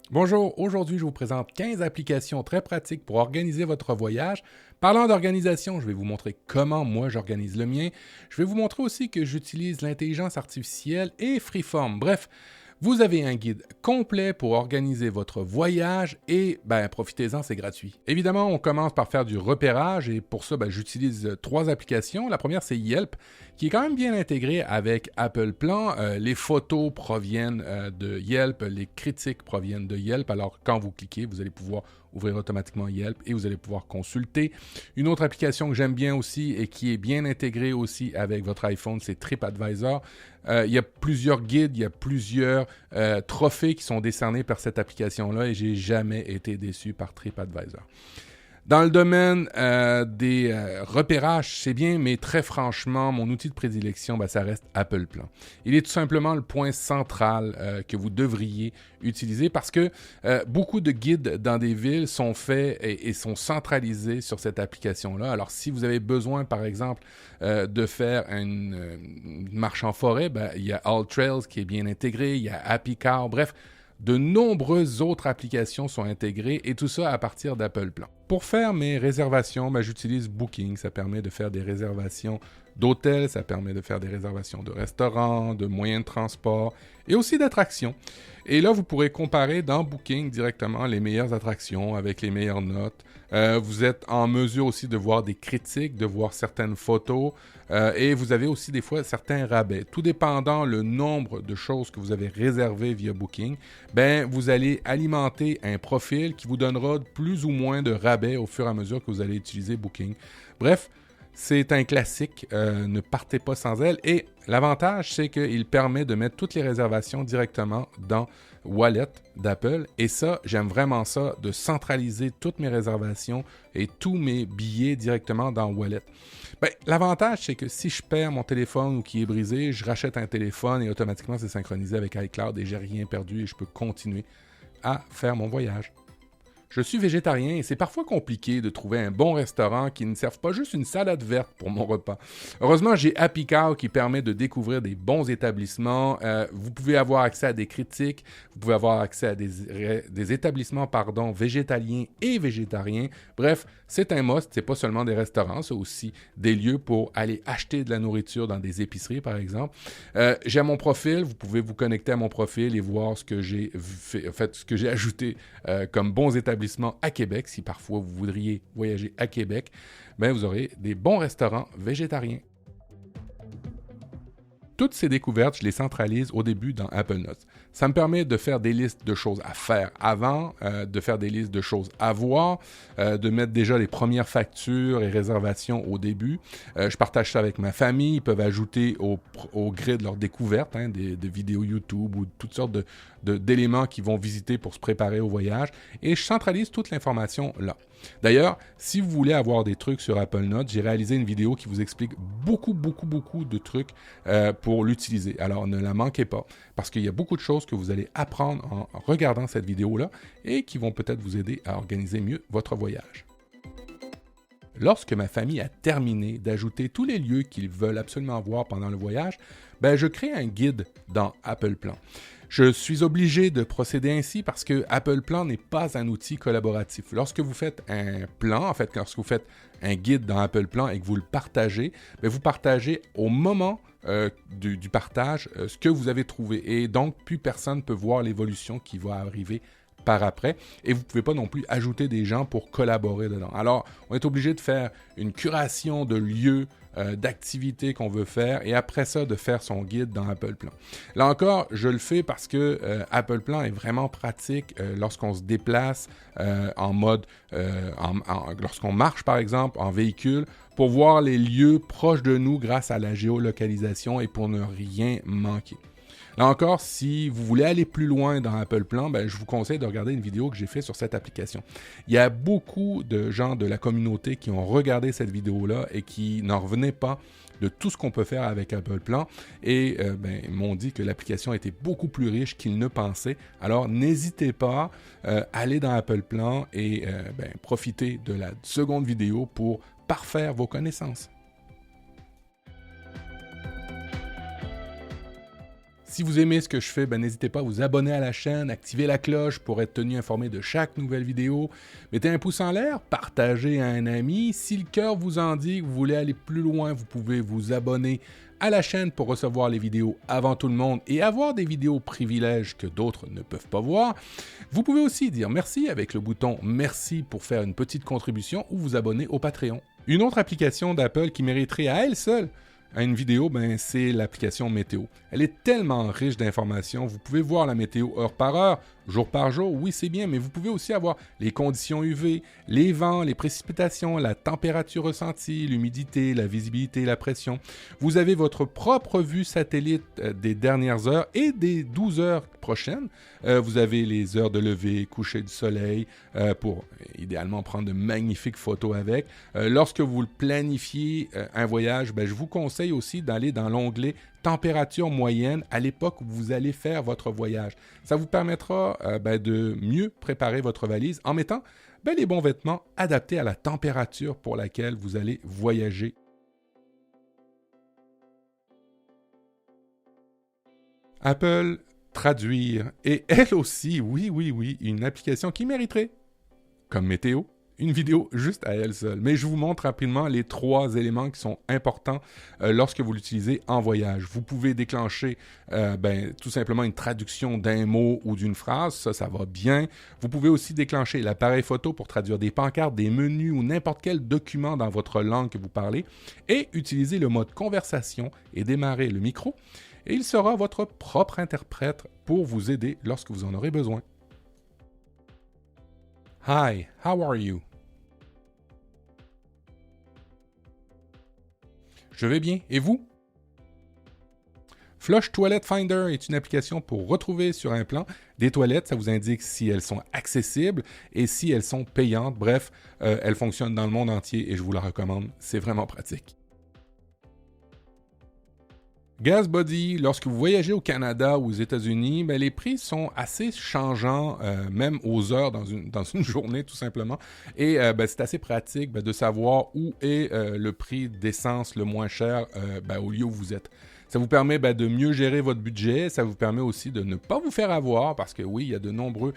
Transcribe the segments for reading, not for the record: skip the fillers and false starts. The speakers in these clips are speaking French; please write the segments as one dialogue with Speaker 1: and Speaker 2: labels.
Speaker 1: Bonjour, aujourd'hui je vous présente 15 applications très pratiques pour organiser votre voyage. Parlant d'organisation, je vais vous montrer comment moi j'organise le mien. Je vais vous montrer aussi que j'utilise l'intelligence artificielle et Freeform. Bref, vous avez un guide complet pour organiser votre voyage et profitez-en, c'est gratuit. Évidemment, on commence par faire du repérage et pour ça, j'utilise trois applications. La première, c'est Yelp, qui est quand même bien intégré avec Apple Plan. Les photos proviennent de Yelp, les critiques proviennent de Yelp. Alors, quand vous cliquez, vous allez pouvoir ouvrir automatiquement Yelp et vous allez pouvoir consulter. Une autre application que j'aime bien aussi et qui est bien intégrée aussi avec votre iPhone, c'est TripAdvisor. Il y a plusieurs guides, il y a plusieurs trophées qui sont décernés par cette application-là et j'ai jamais été déçu par TripAdvisor. Dans le domaine des repérages, c'est bien, mais très franchement, mon outil de prédilection, ça reste Apple Plan. Il est tout simplement le point central que vous devriez utiliser parce que beaucoup de guides dans des villes sont faits et sont centralisés sur cette application-là. Alors, si vous avez besoin, par exemple, de faire une marche en forêt, il y a AllTrails qui est bien intégré, il y a Happy Car, bref, de nombreuses autres applications sont intégrées et tout ça à partir d'Apple Plan. Pour faire mes réservations, j'utilise Booking. Ça permet de faire des réservations d'hôtels, ça permet de faire des réservations de restaurants, de moyens de transport et aussi d'attractions. Et là, vous pourrez comparer dans Booking directement les meilleures attractions avec les meilleures notes. Vous êtes en mesure aussi de voir des critiques, de voir certaines photos et vous avez aussi des fois certains rabais. Tout dépendant le nombre de choses que vous avez réservées via Booking, vous allez alimenter un profil qui vous donnera plus ou moins de rabais au fur et à mesure que vous allez utiliser Booking. Bref, c'est un classique, ne partez pas sans elle. Et l'avantage, c'est qu'il permet de mettre toutes les réservations directement dans Wallet d'Apple. Et ça, j'aime vraiment ça, de centraliser toutes mes réservations et tous mes billets directement dans Wallet. L'avantage, c'est que si je perds mon téléphone ou qu'il est brisé, je rachète un téléphone et automatiquement, c'est synchronisé avec iCloud et j'ai rien perdu et je peux continuer à faire mon voyage. Je suis végétarien et c'est parfois compliqué de trouver un bon restaurant qui ne serve pas juste une salade verte pour mon repas. Heureusement, j'ai Happy Cow qui permet de découvrir des bons établissements. Vous pouvez avoir accès à des critiques, vous pouvez avoir accès à des établissements végétaliens et végétariens. Bref, c'est un must, c'est pas seulement des restaurants, c'est aussi des lieux pour aller acheter de la nourriture dans des épiceries, par exemple. J'ai mon profil, vous pouvez vous connecter à mon profil et voir ce que j'ai fait, ce que j'ai ajouté comme bons établissements à Québec. Si parfois vous voudriez voyager à Québec, vous aurez des bons restaurants végétariens. Toutes ces découvertes, je les centralise au début dans Apple Notes. Ça me permet de faire des listes de choses à faire avant, de faire des listes de choses à voir, de mettre déjà les premières factures et réservations au début. Je partage ça avec ma famille. Ils peuvent ajouter au gré de leurs découvertes, des vidéos YouTube ou toutes sortes d'éléments qu'ils vont visiter pour se préparer au voyage. Et je centralise toute l'information là. D'ailleurs, si vous voulez avoir des trucs sur Apple Notes, j'ai réalisé une vidéo qui vous explique beaucoup de trucs pour l'utiliser. Alors, ne la manquez pas, parce qu'il y a beaucoup de choses que vous allez apprendre en regardant cette vidéo-là et qui vont peut-être vous aider à organiser mieux votre voyage. Lorsque ma famille a terminé d'ajouter tous les lieux qu'ils veulent absolument voir pendant le voyage, je crée un guide dans Apple Plan. Je suis obligé de procéder ainsi parce que Apple Plan n'est pas un outil collaboratif. Lorsque vous faites un plan, lorsque vous faites un guide dans Apple Plan et que vous le partagez, vous partagez au moment du partage ce que vous avez trouvé. Et donc, plus personne ne peut voir l'évolution qui va arriver par après, et vous ne pouvez pas non plus ajouter des gens pour collaborer dedans. Alors, on est obligé de faire une curation de lieux, d'activités qu'on veut faire, et après ça, de faire son guide dans Apple Plan. Là encore, je le fais parce que Apple Plan est vraiment pratique lorsqu'on se déplace en mode, lorsqu'on marche par exemple en véhicule, pour voir les lieux proches de nous grâce à la géolocalisation et pour ne rien manquer. Là encore, si vous voulez aller plus loin dans Apple Plan, je vous conseille de regarder une vidéo que j'ai faite sur cette application. Il y a beaucoup de gens de la communauté qui ont regardé cette vidéo-là et qui n'en revenaient pas de tout ce qu'on peut faire avec Apple Plan et m'ont dit que l'application était beaucoup plus riche qu'ils ne pensaient. Alors, n'hésitez pas à aller dans Apple Plan et profitez de la seconde vidéo pour parfaire vos connaissances. Si vous aimez ce que je fais, n'hésitez pas à vous abonner à la chaîne, activer la cloche pour être tenu informé de chaque nouvelle vidéo. Mettez un pouce en l'air, partagez à un ami. Si le cœur vous en dit que vous voulez aller plus loin, vous pouvez vous abonner à la chaîne pour recevoir les vidéos avant tout le monde et avoir des vidéos privilèges que d'autres ne peuvent pas voir. Vous pouvez aussi dire merci avec le bouton « Merci » pour faire une petite contribution ou vous abonner au Patreon. Une autre application d'Apple qui mériterait à elle seule à une vidéo, c'est l'application Météo. Elle est tellement riche d'informations. Vous pouvez voir la météo heure par heure, jour par jour, oui c'est bien, mais vous pouvez aussi avoir les conditions UV, les vents, les précipitations, la température ressentie, l'humidité, la visibilité, la pression. Vous avez votre propre vue satellite des dernières heures et des 12 heures prochaines. Vous avez les heures de lever, coucher du soleil, pour idéalement prendre de magnifiques photos avec. Lorsque vous planifiez un voyage, je vous conseille aussi d'aller dans l'onglet température moyenne à l'époque où vous allez faire votre voyage. Ça vous permettra de mieux préparer votre valise en mettant les bons vêtements adaptés à la température pour laquelle vous allez voyager. Apple Traduire est elle aussi, oui, une application qui mériterait, comme Météo, une vidéo juste à elle seule. Mais je vous montre rapidement les 3 éléments qui sont importants lorsque vous l'utilisez en voyage. Vous pouvez déclencher tout simplement une traduction d'un mot ou d'une phrase, ça va bien. Vous pouvez aussi déclencher l'appareil photo pour traduire des pancartes, des menus ou n'importe quel document dans votre langue que vous parlez et utiliser le mode conversation et démarrer le micro. Et il sera votre propre interprète pour vous aider lorsque vous en aurez besoin. Hi, how are you? Je vais bien, et vous? Flush Toilet Finder est une application pour retrouver sur un plan des toilettes. Ça vous indique si elles sont accessibles et si elles sont payantes. Bref, elle fonctionne dans le monde entier et je vous la recommande. C'est vraiment pratique. GasBuddy, lorsque vous voyagez au Canada ou aux États-Unis, les prix sont assez changeants, même aux heures dans une journée tout simplement. Et c'est assez pratique de savoir où est le prix d'essence le moins cher au lieu où vous êtes. Ça vous permet de mieux gérer votre budget, ça vous permet aussi de ne pas vous faire avoir, parce que oui, il y a de nombreux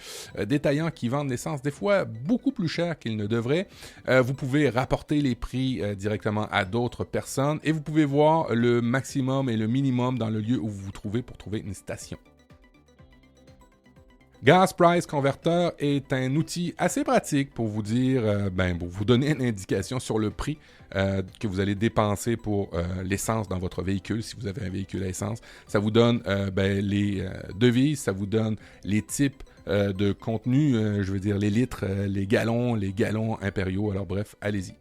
Speaker 1: détaillants qui vendent l'essence des fois beaucoup plus cher qu'ils ne devraient. Vous pouvez rapporter les prix directement à d'autres personnes et vous pouvez voir le maximum et le minimum dans le lieu où vous vous trouvez pour trouver une station. Gas Price Converter est un outil assez pratique pour vous dire, pour vous donner une indication sur le prix que vous allez dépenser pour l'essence dans votre véhicule, si vous avez un véhicule à essence. Ça vous donne les devises, ça vous donne les types de contenu, les litres, les gallons impériaux, alors bref, allez-y.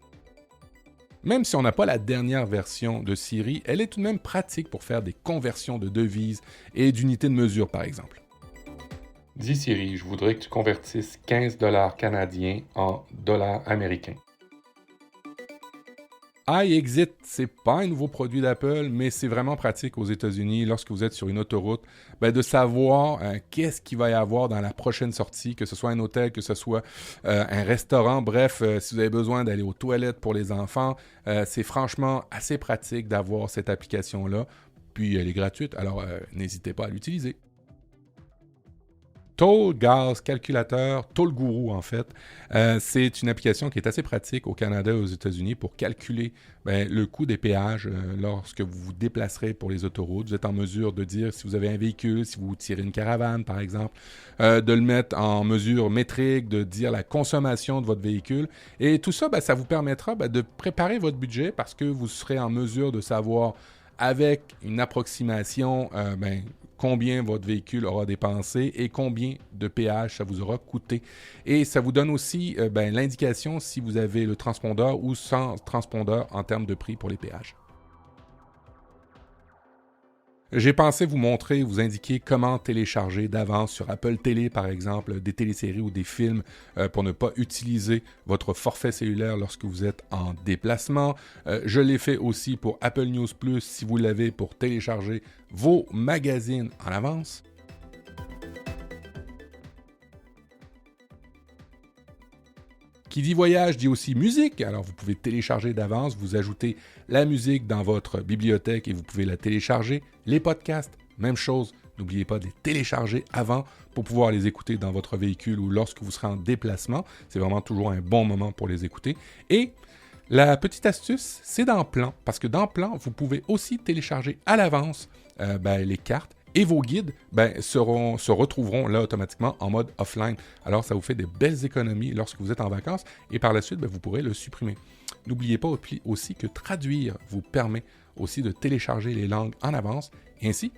Speaker 1: Même si on n'a pas la dernière version de Siri, elle est tout de même pratique pour faire des conversions de devises et d'unités de mesure, par exemple. Dis Siri, je voudrais que tu convertisses 15 $ canadiens en dollars américains. iExit, c'est pas un nouveau produit d'Apple, mais c'est vraiment pratique aux États-Unis lorsque vous êtes sur une autoroute, de savoir qu'est-ce qu'il va y avoir dans la prochaine sortie, que ce soit un hôtel, que ce soit un restaurant, bref, si vous avez besoin d'aller aux toilettes pour les enfants, c'est franchement assez pratique d'avoir cette application-là, puis elle est gratuite, alors n'hésitez pas à l'utiliser. Toll Gas Calculateur, Toll Guru en fait, c'est une application qui est assez pratique au Canada et aux États-Unis pour calculer le coût des péages lorsque vous vous déplacerez pour les autoroutes. Vous êtes en mesure de dire si vous avez un véhicule, si vous tirez une caravane par exemple, de le mettre en mesure métrique, de dire la consommation de votre véhicule. Et tout ça, ça vous permettra de préparer votre budget parce que vous serez en mesure de savoir avec une approximation combien votre véhicule aura dépensé et combien de péage ça vous aura coûté. Et ça vous donne aussi l'indication si vous avez le transpondeur ou sans transpondeur en termes de prix pour les péages. J'ai pensé vous montrer, vous indiquer comment télécharger d'avance sur Apple TV, par exemple, des téléséries ou des films pour ne pas utiliser votre forfait cellulaire lorsque vous êtes en déplacement. Je l'ai fait aussi pour Apple News Plus si vous l'avez pour télécharger vos magazines en avance. Qui dit voyage dit aussi musique, alors vous pouvez télécharger d'avance, vous ajoutez la musique dans votre bibliothèque et vous pouvez la télécharger, les podcasts, même chose. N'oubliez pas de les télécharger avant pour pouvoir les écouter dans votre véhicule ou lorsque vous serez en déplacement. C'est vraiment toujours un bon moment pour les écouter. Et la petite astuce, c'est dans Plan, parce que dans Plan, vous pouvez aussi télécharger à l'avance les cartes et vos guides se retrouveront là automatiquement en mode offline. Alors, ça vous fait des belles économies lorsque vous êtes en vacances et par la suite, vous pourrez le supprimer. N'oubliez pas aussi que traduire vous permet aussi de télécharger les langues en avance et ainsi,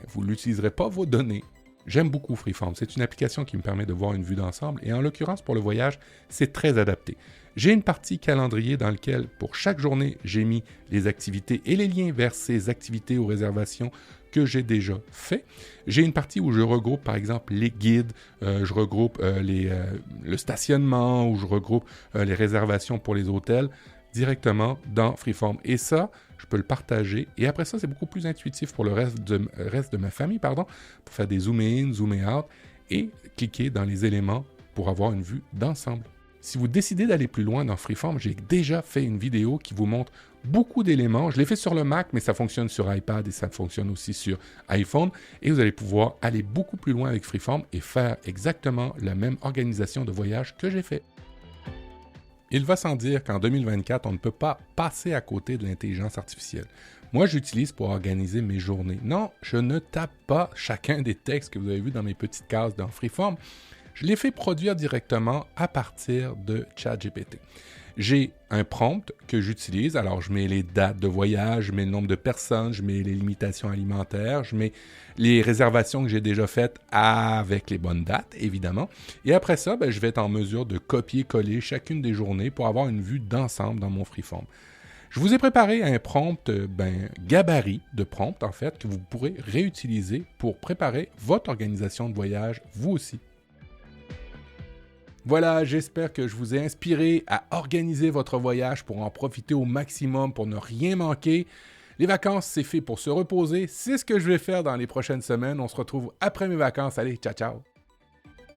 Speaker 1: vous n'utiliserez pas vos données. J'aime beaucoup Freeform. C'est une application qui me permet de voir une vue d'ensemble et en l'occurrence pour le voyage, c'est très adapté. J'ai une partie calendrier dans laquelle pour chaque journée, j'ai mis les activités et les liens vers ces activités ou réservations que j'ai déjà fait. J'ai une partie où je regroupe par exemple les guides, je regroupe le stationnement, ou je regroupe les réservations pour les hôtels directement dans Freeform. Et ça, je peux le partager. Et après ça, c'est beaucoup plus intuitif pour le reste de ma famille, pour faire des zoom in, zoom out et cliquer dans les éléments pour avoir une vue d'ensemble. Si vous décidez d'aller plus loin dans Freeform, j'ai déjà fait une vidéo qui vous montre beaucoup d'éléments. Je l'ai fait sur le Mac, mais ça fonctionne sur iPad et ça fonctionne aussi sur iPhone. Et vous allez pouvoir aller beaucoup plus loin avec Freeform et faire exactement la même organisation de voyage que j'ai fait. Il va sans dire qu'en 2024, on ne peut pas passer à côté de l'intelligence artificielle. Moi, j'utilise pour organiser mes journées. Non, je ne tape pas chacun des textes que vous avez vus dans mes petites cases dans Freeform. Je les fais produire directement à partir de ChatGPT. J'ai un prompt que j'utilise, alors je mets les dates de voyage, je mets le nombre de personnes, je mets les limitations alimentaires, je mets les réservations que j'ai déjà faites avec les bonnes dates, évidemment. Et après ça, je vais être en mesure de copier-coller chacune des journées pour avoir une vue d'ensemble dans mon Freeform. Je vous ai préparé un prompt, gabarit de prompt en fait, que vous pourrez réutiliser pour préparer votre organisation de voyage, vous aussi. Voilà, j'espère que je vous ai inspiré à organiser votre voyage pour en profiter au maximum, pour ne rien manquer. Les vacances, c'est fait pour se reposer. C'est ce que je vais faire dans les prochaines semaines. On se retrouve après mes vacances. Allez, ciao, ciao!